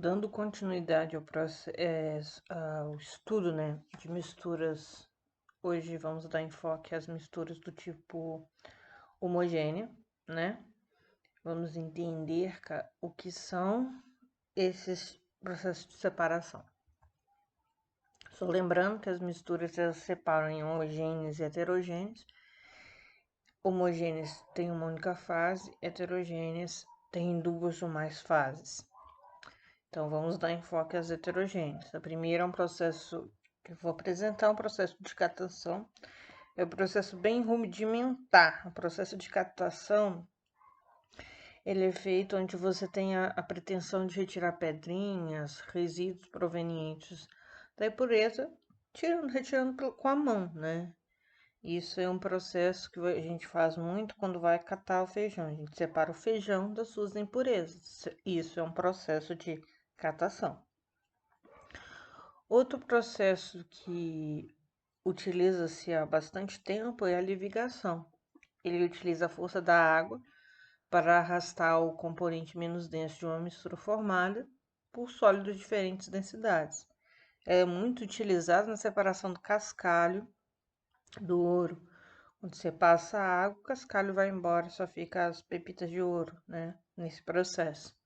Dando continuidade ao estudo, né, de misturas, hoje vamos dar enfoque às misturas do tipo homogênea, né? Vamos entender o que são esses processos de separação. Só lembrando que as misturas elas separam em homogêneas e heterogêneas. Homogêneas têm uma única fase, heterogêneas têm duas ou mais fases. Então, vamos dar enfoque às heterogêneas. A primeira é um processo que eu vou apresentar, um processo de catação. É um processo bem rudimentar. O processo de catação, ele é feito onde você tem a pretensão de retirar pedrinhas, resíduos provenientes da impureza, retirando com a mão, né? Isso é um processo que a gente faz muito quando vai catar o feijão. A gente separa o feijão das suas impurezas. Isso é um processo de catação. Outro processo que utiliza-se há bastante tempo é a livigação. Ele utiliza a força da água para arrastar o componente menos denso de uma mistura formada por sólidos de diferentes densidades. É muito utilizado na separação do cascalho do ouro. Quando você passa a água, o cascalho vai embora, só fica as pepitas de ouro, né? Nesse processo.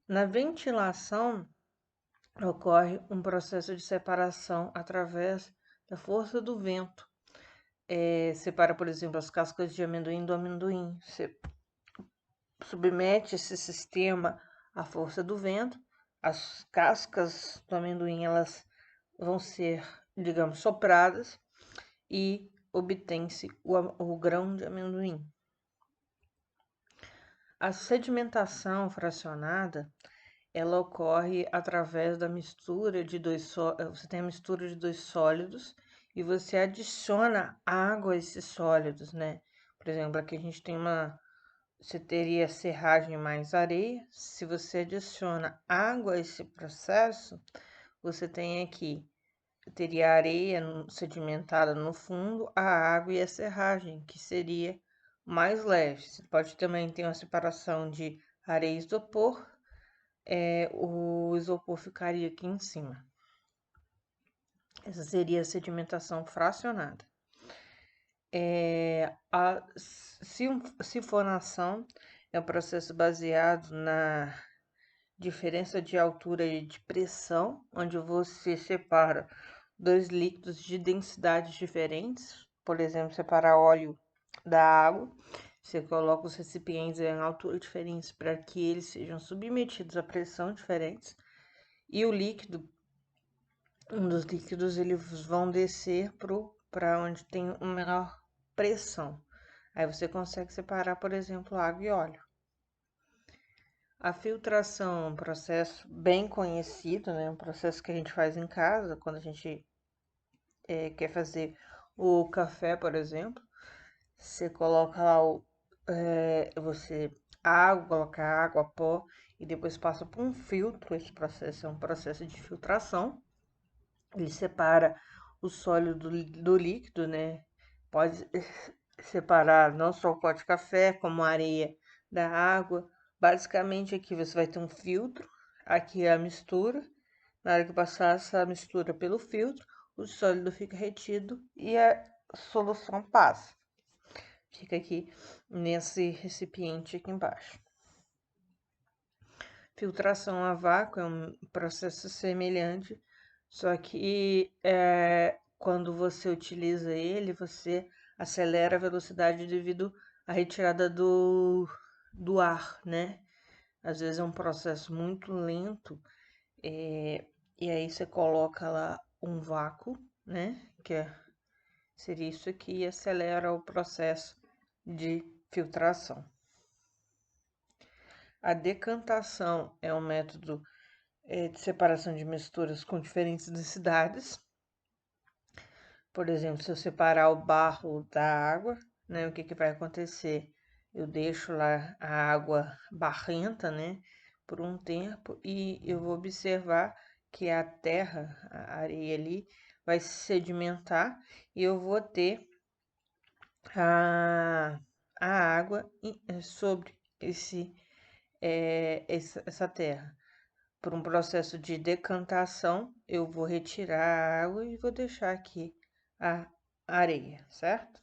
Na ventilação, ocorre um processo de separação através da força do vento. Separa, por exemplo, as cascas de amendoim do amendoim. Você submete esse sistema à força do vento, as cascas do amendoim elas vão ser, digamos, sopradas e obtém-se o grão de amendoim. A sedimentação fracionada ela ocorre através da mistura de você tem a mistura de dois sólidos e você adiciona água a esses sólidos, né? Por exemplo, aqui a gente tem você teria serragem mais areia. Se você adiciona água a esse processo, você tem aqui, teria areia sedimentada no fundo, a água e a serragem, que seria mais leve. Você pode também ter uma separação de areia e isopor, o isopor ficaria aqui em cima. Essa seria a sedimentação fracionada. A sifonação é um processo baseado na diferença de altura e de pressão, onde você separa dois líquidos de densidades diferentes. Por exemplo, separar óleo da água. Você coloca os recipientes em altura diferentes para que eles sejam submetidos a pressão diferentes. E o líquido, um dos líquidos, eles vão descer para onde tem uma menor pressão. Aí você consegue separar, por exemplo, água e óleo. A filtração é um processo bem conhecido, né? Um processo que a gente faz em casa quando a gente quer fazer o café, por exemplo. Você coloca lá coloca água, pó e depois passa por um filtro. Esse processo é um processo de filtração. Ele separa o sólido do líquido, né? Pode separar não só o pó de café, como a areia da água. Basicamente aqui você vai ter um filtro, aqui é a mistura. Na hora que passar essa mistura pelo filtro, o sólido fica retido e a solução passa. Fica aqui nesse recipiente aqui embaixo. Filtração a vácuo é um processo semelhante, só que quando você utiliza ele, você acelera a velocidade devido à retirada do ar, né? Às vezes é um processo muito lento, e aí você coloca lá um vácuo, né? Seria isso aqui, e acelera o processo de filtração. A decantação é um método de separação de misturas com diferentes densidades. Por exemplo, se eu separar o barro da água, né, o que vai acontecer? Eu deixo lá a água barrenta, né, por um tempo e eu vou observar que a terra, a areia ali, vai se sedimentar e eu vou ter a água sobre essa terra. por um processo de decantação, eu vou retirar a água e vou deixar aqui a areia, certo?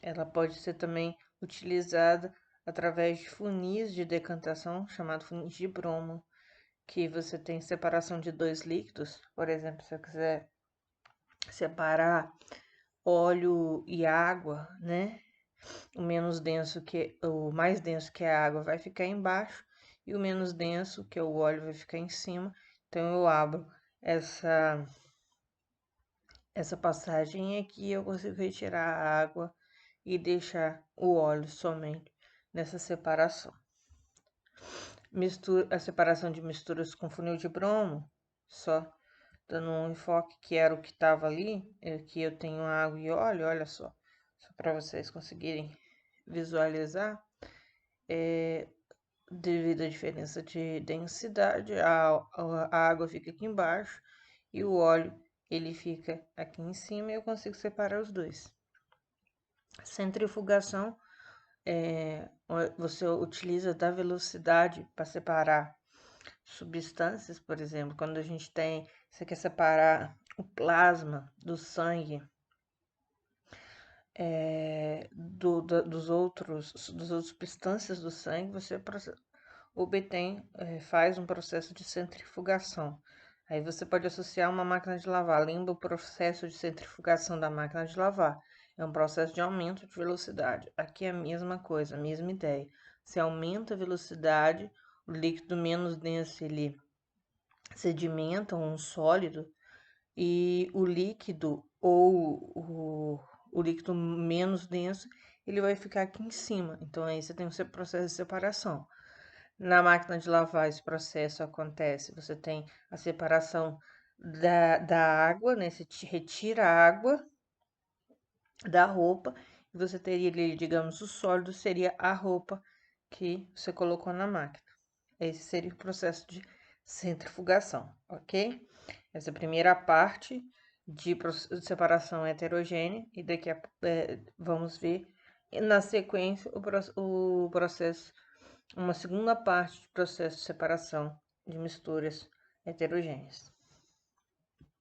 Ela pode ser também utilizada através de funis de decantação, chamado funis de bromo, que você tem separação de dois líquidos. Por exemplo, se eu quiser separar óleo e água, né? O mais denso que é a água vai ficar embaixo e o menos denso, que é o óleo, vai ficar em cima. Então eu abro essa passagem aqui, eu consigo retirar a água e deixar o óleo somente nessa separação. A separação de misturas com funil de bromo, só dando um enfoque que era o que estava ali, aqui eu tenho água e óleo, olha só para vocês conseguirem visualizar, devido à diferença de densidade, a água fica aqui embaixo e o óleo ele fica aqui em cima e eu consigo separar os dois. Centrifugação, você utiliza da velocidade para separar substâncias, por exemplo, quando você quer separar o plasma do sangue das outras substâncias do sangue, você faz um processo de centrifugação. Aí você pode associar uma máquina de lavar. Lembra o processo de centrifugação da máquina de lavar? É um processo de aumento de velocidade. Aqui é a mesma coisa, a mesma ideia. Você aumenta a velocidade, o líquido menos denso ele sedimenta um sólido e o líquido o líquido menos denso ele vai ficar aqui em cima. Então aí você tem o seu processo de separação. Na máquina de lavar, esse processo acontece. Você tem a separação da água, né? Você retira a água da roupa e você teria ali, digamos, o sólido seria a roupa que você colocou na máquina. Esse seria o processo de centrifugação, ok? Essa é a primeira parte de separação heterogênea e daqui a vamos ver na sequência o processo, uma segunda parte de processo de separação de misturas heterogêneas.